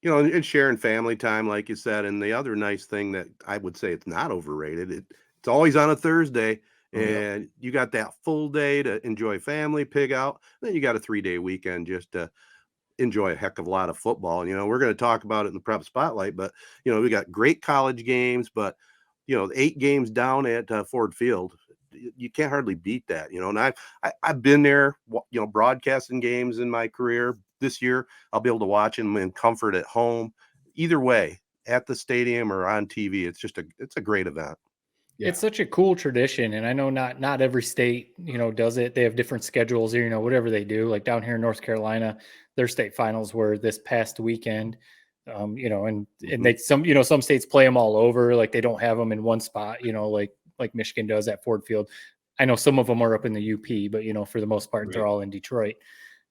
and sharing family time, like you said. And the other nice thing that I would say it's not overrated, it's always on a Thursday, and you got that full day to enjoy family, pig out. Then you got a 3-day weekend just to enjoy a heck of a lot of football. And, we're going to talk about it in the prep spotlight, but, we got great college games, but, 8 games down at Ford Field, you can't hardly beat that, and I've been there, broadcasting games in my career. This year, I'll be able to watch them in comfort at home. Either way, at the stadium or on TV, it's a great event. Yeah. It's such a cool tradition, and I know not every state, does it. They have different schedules, or, whatever they do. Like down here in North Carolina, their state finals were this past weekend. And they some states play them all over. Like they don't have them in one spot, like Michigan does at Ford Field. I know some of them are up in the UP, but for the most part, they're all in Detroit.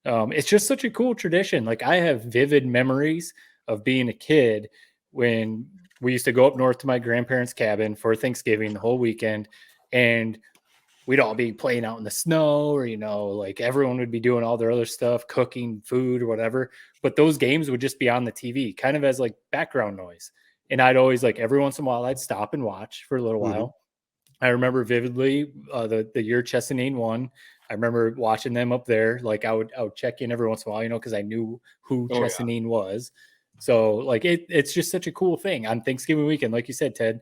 It's just such a cool tradition. Like I have vivid memories of being a kid when we used to go up north to my grandparents' cabin for Thanksgiving the whole weekend, and we'd all be playing out in the snow, or, like everyone would be doing all their other stuff, cooking food or whatever. But those games would just be on the TV kind of as like background noise. And I'd always every once in a while, I'd stop and watch for a little while. I remember vividly the year Chesaning won. I remember watching them up there. Like I would check in every once in a while, because I knew who Chesaning was. So like it's just such a cool thing on Thanksgiving weekend. Like you said, Ted,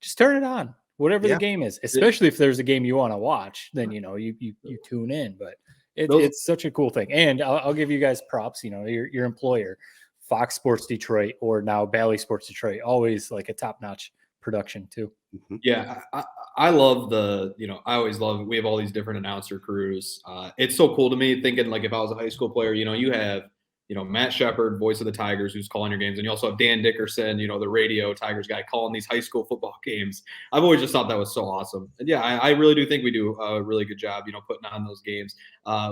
just turn it on, whatever the game is, especially if there's a game you want to watch, then, you tune in, but it's such a cool thing. And I'll give you guys props, your employer, Fox Sports Detroit, or now Bally Sports Detroit, always like a top-notch production too. Yeah. I love I always love it. We have all these different announcer crews. It's so cool to me thinking like if I was a high school player, you have, Matt Shepard, voice of the Tigers, who's calling your games. And you also have Dan Dickerson, the radio Tigers guy, calling these high school football games. I've always just thought that was so awesome. And yeah, I really do think we do a really good job, putting on those games.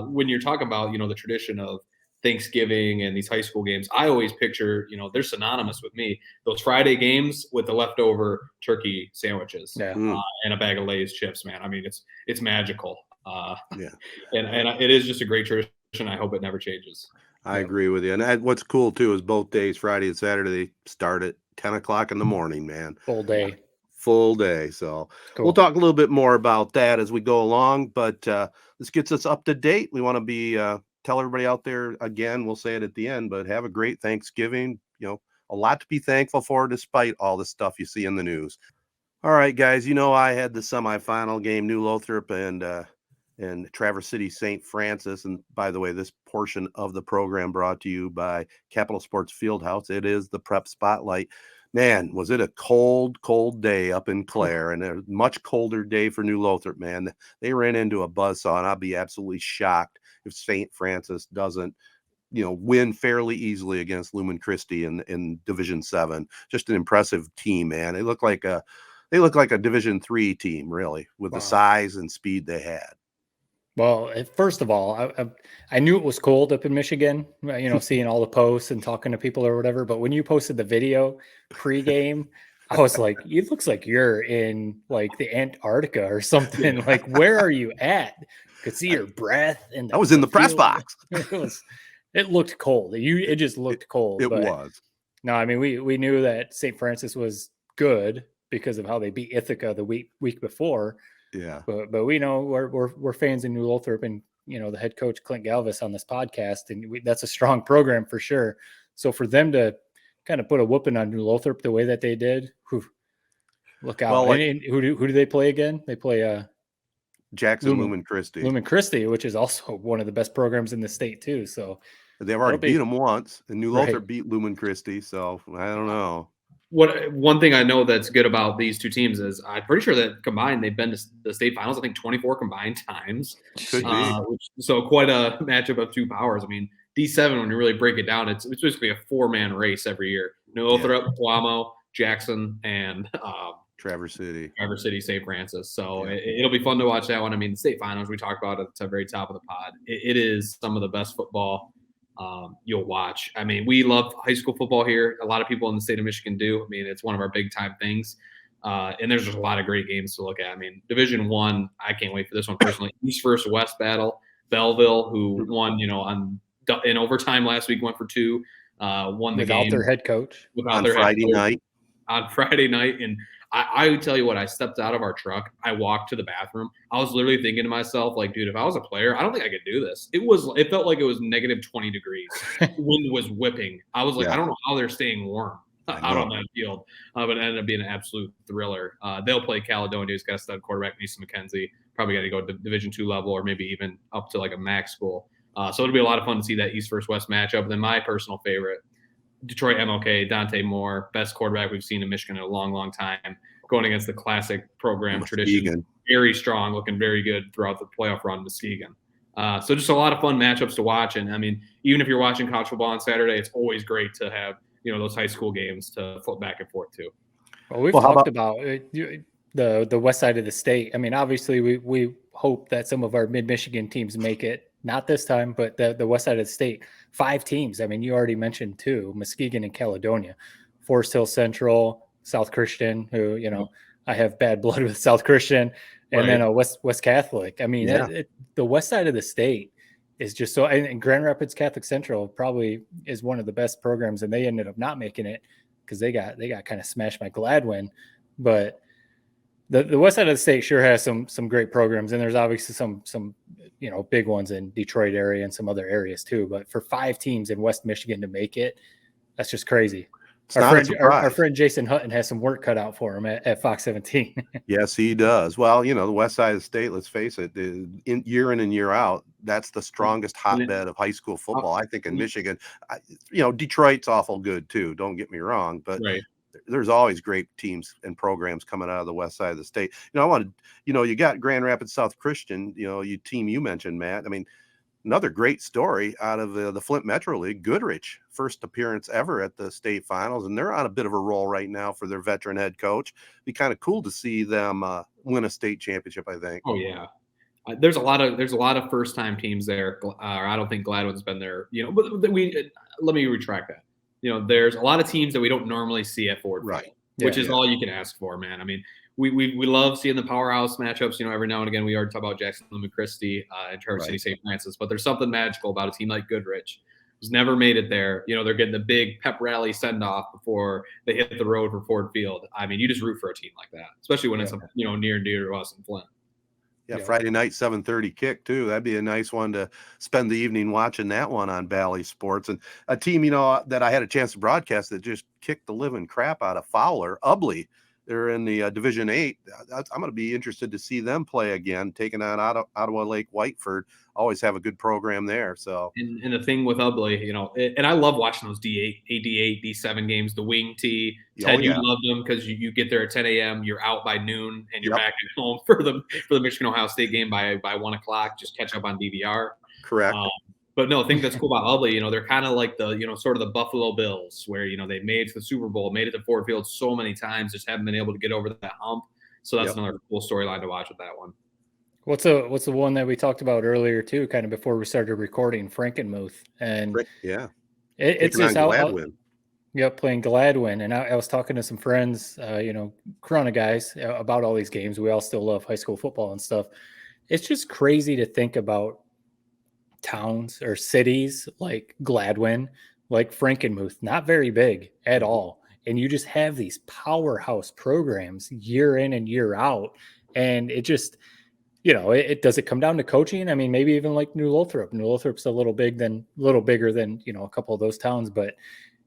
When you're talking about, the tradition of Thanksgiving and these high school games, I always picture, they're synonymous with me. Those Friday games with the leftover turkey sandwiches and a bag of Lay's chips, man. I mean, it's magical. And it is just a great tradition. I hope it never changes. I agree with you. And what's cool too is both days, Friday and Saturday, they start at 10 o'clock in the morning, man. Full day. So We'll talk a little bit more about that as we go along, but this gets us up to date. We want to be, tell everybody out there again, we'll say it at the end, but have a great Thanksgiving. A lot to be thankful for despite all the stuff you see in the news. All right, guys, I had the semifinal game, New Lothrop and Traverse City St. Francis. And by the way, this portion of the program brought to you by Capital Sports Fieldhouse. It is the Prep Spotlight. Man, was it a cold day up in Clare, and a much colder day for New Lothrop, man. They ran into a buzzsaw, and I'll be absolutely shocked if St. Francis doesn't, win fairly easily against Lumen Christi in Division 7. Just an impressive team, man. They look like a Division 3 team, really, with the size and speed they had. Well, first of all, I knew it was cold up in Michigan, seeing all the posts and talking to people or whatever. But when you posted the video pregame, I was like, it looks like you're in like the Antarctica or something. Like, where are you at? Could see your breath. And I was in the press box. It looked cold. It just looked cold. It was. No, I mean, we knew that St. Francis was good because of how they beat Ithaca the week before. Yeah, but we know we're fans in New Lothrop, and the head coach Clint Galvis on this podcast, and that's a strong program for sure. So for them to kind of put a whooping on New Lothrop the way that they did, look out! Well, who do they play again? They play Jackson Lumen Christi. Lumen Christi, which is also one of the best programs in the state too. So they've already beat them once, and New Lothrop beat Lumen Christi. So I don't know. One thing I know that's good about these two teams is I'm pretty sure that combined they've been to the state finals, I think 24 combined times. So quite a matchup of two powers. I mean, D7, when you really break it down, it's basically a 4-man race every year. New Lothrop, Tuamo, Jackson, and Traverse City, St. Francis. So it'll be fun to watch that one. I mean, the state finals we talked about at the very top of the pod. It is some of the best football you'll watch. I mean, we love high school football here. A lot of people in the state of Michigan do. I mean, it's one of our big time things. And there's just a lot of great games to look at. I mean, Division 1, I can't wait for this one personally. East versus West battle. Belleville, who won, in overtime last week, went for 2. won the without game their head coach on Friday night. On Friday night, and I would tell you what, I stepped out of our truck. I walked to the bathroom. I was literally thinking to myself, like, dude, if I was a player, I don't think I could do this. It felt like it was negative 20 degrees. The wind was whipping. I was like, I don't know how they're staying warm out on that field. But it ended up being an absolute thriller. They'll play Caledonia, who's got a stud quarterback, Mason McKenzie. Probably got to go to Division II level or maybe even up to like a MAC school. So it'll be a lot of fun to see that East versus West matchup. And then my personal favorite, Detroit MLK, Dante Moore, best quarterback we've seen in Michigan in a long, long time, going against the classic program tradition. Very strong, looking very good throughout the playoff run, Muskegon. So just a lot of fun matchups to watch. And I mean, even if you're watching college football on Saturday, it's always great to have, those high school games to flip back and forth too. Well, we've talked about the west side of the state. I mean, obviously we hope that some of our mid-Michigan teams make it. Not this time, but the west side of the state, 5 teams. I mean, you already mentioned 2, Muskegon and Caledonia, Forest Hill Central, South Christian, who, I have bad blood with South Christian, and then a West Catholic. I mean, the west side of the state is just so, and Grand Rapids Catholic Central probably is one of the best programs, and they ended up not making it because they got kind of smashed by Gladwin. But the west side of the state sure has some great programs, and there's obviously some big ones in Detroit area and some other areas too. But for 5 teams in West Michigan to make it, that's just crazy. Our friend Jason Hutton has some work cut out for him at Fox 17. Yes, he does. Well, the west side of the state, let's face it, year in and year out, that's the strongest hotbed of high school football, I think, in Michigan. Detroit's awful good too, don't get me wrong, but there's always great teams and programs coming out of the west side of the state. You got Grand Rapids South Christian, team you mentioned, Matt. I mean, another great story out of the Flint Metro League, Goodrich, first appearance ever at the state finals, and they're on a bit of a roll right now for their veteran head coach. Be kind of cool to see them win a state championship, I think. Oh yeah. There's a lot of first time teams there. I don't think Gladwin's been there, but let me retract that. There's a lot of teams that we don't normally see at Ford Field, which is all you can ask for, man. I mean, we love seeing the powerhouse matchups, every now and again. We already talk about Jacksonville and Christie and Traverse City St. Francis, but there's something magical about a team like Goodrich, who's never made it there. They're getting the big pep rally send off before they hit the road for Ford Field. I mean, you just root for a team like that, especially when it's near and dear to us in Flint. Yeah, Friday night, 7:30 kick too. That'd be a nice one to spend the evening watching that one on Valley Sports. And a team, that I had a chance to broadcast that just kicked the living crap out of Fowler, Ubley. They're in the Division 8. I'm going to be interested to see them play again, taking on Ottawa Lake Whiteford. Always have a good program there. So, and the thing with Ubley, and I love watching those D8, D7 games, the wing tee. Ted, you loved them because you get there at 10 a.m., you're out by noon, and you're back at home for the Michigan Ohio State game by 1 o'clock. Just catch up on DVR. Correct. But no, I think that's cool about Ubley. They're kind of like the, sort of the Buffalo Bills, where, they made it to the Super Bowl, made it to Ford Field so many times, just haven't been able to get over that hump. So that's another cool storyline to watch with that one. What's the one that we talked about earlier too, kind of before we started recording, Frankenmuth, and it's just Gladwin. Playing Gladwin, and I was talking to some friends, Corona guys, about all these games. We all still love high school football and stuff. It's just crazy to think about towns or cities like Gladwin, like Frankenmuth, not very big at all, and you just have these powerhouse programs year in and year out, and it just. It does it come down to coaching? I mean, maybe even like New Lothrop. New Lothrop's a little bigger than, a couple of those towns, but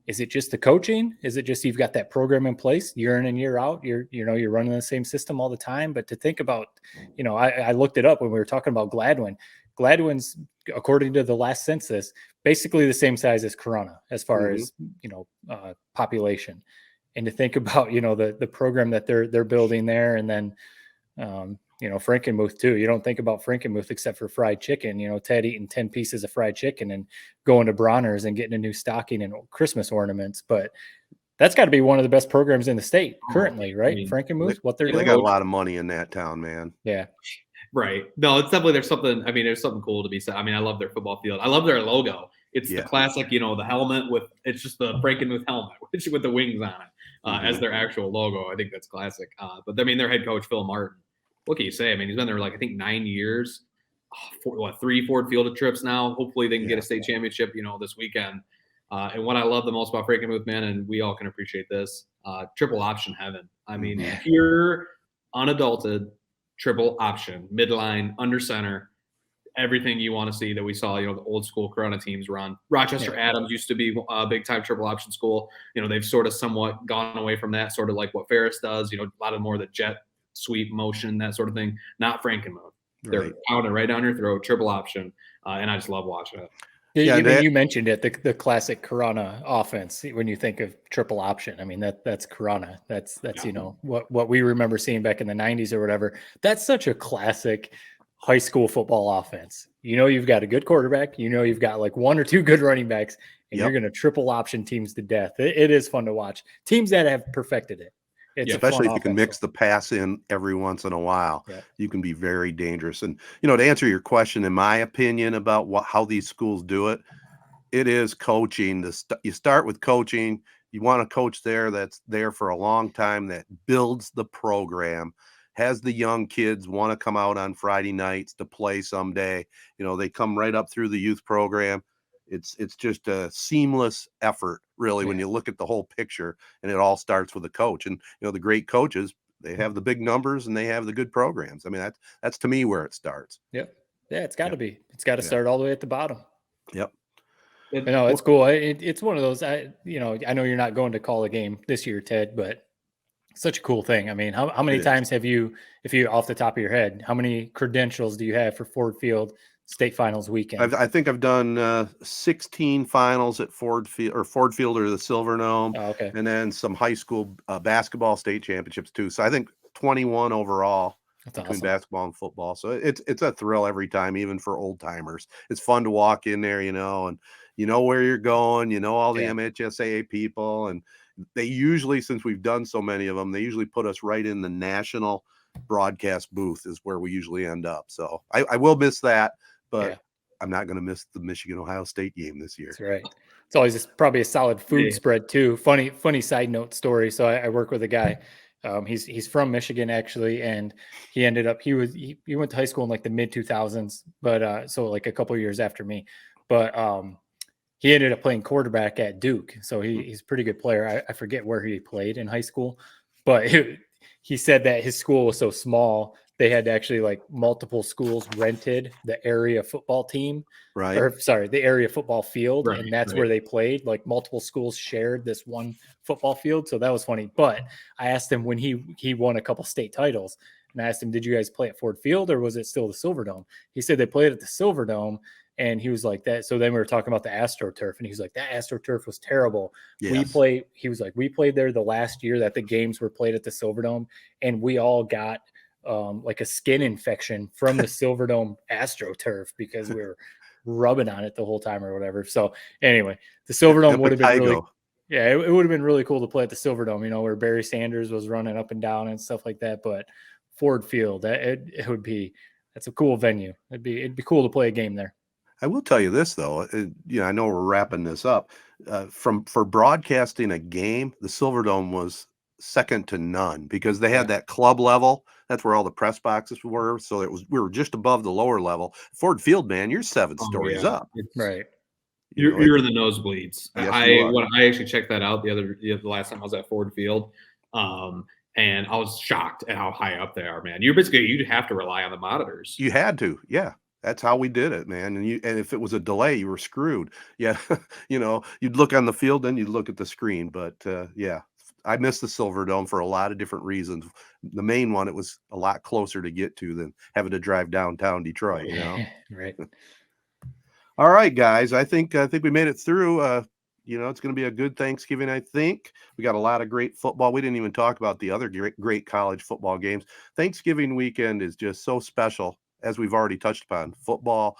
is it just the coaching? Is it just, you've got that program in place year in and year out? You're running the same system all the time. But to think about, I looked it up when we were talking about Gladwin. Gladwin's, according to the last census, basically the same size as Corona as far as, population. And to think about, the program that they're building there, and then, Frankenmuth too. You don't think about Frankenmuth except for fried chicken. Ted eating 10 pieces of fried chicken and going to Bronner's and getting a new stocking and Christmas ornaments. But that's got to be one of the best programs in the state currently, right? Frankenmuth, what they're doing. They got a lot of money in that town, man. Yeah. Right. No, it's definitely, there's something cool to be said. I mean, I love their football field. I love their logo. It's the classic, the helmet it's just the Frankenmuth helmet with the wings on it as their actual logo. I think that's classic. But I mean, their head coach, Phil Martin, what can you say? I mean, he's been there I think 9 years, 3 Ford Field trips now. Hopefully they can get a state championship, this weekend. And what I love the most about Frankenmuth, man, and we all can appreciate this, triple option heaven. I mean, pure, unadulterated triple option, midline, under center, everything you want to see that we saw, the old school Corona teams run. Rochester Adams used to be a big time triple option school. They've sort of somewhat gone away from that, sort of like what Ferris does, a lot of more of the jet sweep motion, that sort of thing. Not Frankenmuth. They're pounding right down your throat, triple option. And I just love watching it. Yeah, you mentioned it, the classic Corona offense. When you think of triple option, I mean that's Corona. That's what we remember seeing back in the 90s or whatever. That's such a classic high school football offense. You've got a good quarterback. You've got like one or two good running backs, and you're going to triple option teams to death. It is fun to watch. Teams that have perfected it. Especially if you can mix the pass in every once in a while, you can be very dangerous. And, to answer your question, in my opinion, about how these schools do it, it is coaching. You start with coaching. You want a coach there that's there for a long time, that builds the program, has the young kids want to come out on Friday nights to play someday. They come right up through the youth program. It's just a seamless effort, really, when you look at the whole picture, and it all starts with a coach. And, the great coaches, they have the big numbers and they have the good programs. I mean, that's to me where it starts. Yep. Yeah, it's got to be. It's got to start all the way at the bottom. Yep. It's cool. It's one of those, I know you're not going to call a game this year, Ted, but such a cool thing. I mean, how many times have you, if you off the top of your head, how many credentials do you have for Ford Field state finals weekend? I think I've done 16 finals at Ford Field or the Silverdome, and then some high school basketball state championships too. So I think 21 overall. That's between awesome. Basketball and football. So it's a thrill every time, even for old timers. It's fun to walk in there, and where you're going, all the MHSAA people, and they usually, since we've done so many of them, they usually put us right in the national broadcast booth is where we usually end up. So I will miss that, but I'm not going to miss the Michigan-Ohio State game this year. That's right. It's always probably a solid food spread too. Funny side note story. So I work with a guy. He's from Michigan actually, and he ended up he went to high school in like the mid 2000s, but so like a couple years after me, but he ended up playing quarterback at Duke. So he's a pretty good player. I forget where he played in high school, but he said that his school was so small, they had actually like multiple schools rented the area football team, the area football field. And that's where they played. Like multiple schools shared this one football field. So that was funny. But I asked him when he won a couple state titles, and I asked him, did you guys play at Ford Field or was it still the Silverdome? He said they played at the Silverdome. And he was like that. So then we were talking about the AstroTurf, and he was like, that AstroTurf was terrible. Yes. We played there the last year that the games were played at the Silverdome, and we all got like a skin infection from the Silverdome AstroTurf because we were rubbing on it the whole time or whatever. So anyway, the Silverdome would have been really, it would have been really cool to play at the Silverdome, where Barry Sanders was running up and down and stuff like that. But Ford Field, that's a cool venue. It'd be cool to play a game there. I will tell you this, though. I know we're wrapping this up. For broadcasting a game, the Silverdome was second to none because they had that club level. That's where all the press boxes were. So we were just above the lower level. Ford Field, man, you're 7 stories up. Right. You're in the nosebleeds. Yes, when I actually checked that out the last time I was at Ford Field, and I was shocked at how high up they are, man. You'd have to rely on the monitors. You had to, yeah. That's how we did it, man. And if it was a delay, you were screwed. Yeah, you'd look on the field, then you'd look at the screen. But I miss the Silverdome for a lot of different reasons. The main one, it was a lot closer to get to than having to drive downtown Detroit. Right. All right, guys. I think we made it through. It's going to be a good Thanksgiving. I think we got a lot of great football. We didn't even talk about the other great college football games. Thanksgiving weekend is just so special. As we've already touched upon, football.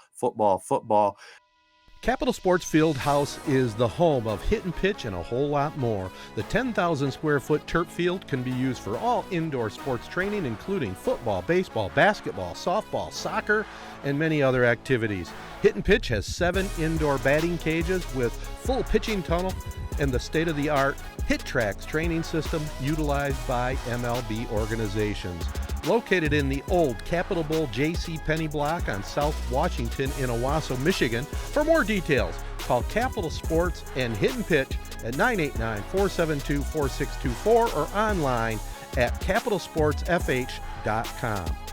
Capital Sports Fieldhouse is the home of hit and pitch and a whole lot more. The 10,000 square foot turf field can be used for all indoor sports training, including football, baseball, basketball, softball, soccer, and many other activities. Hit and Pitch has 7 indoor batting cages with full pitching tunnel and the state-of-the-art Hit Tracks training system utilized by MLB organizations. located in the old Capital Bowl J.C. Penney block on South Washington in Owasso, Michigan. For more details, call Capital Sports and Hit and Pitch at 989-472-4624 or online at capitalsportsfh.com.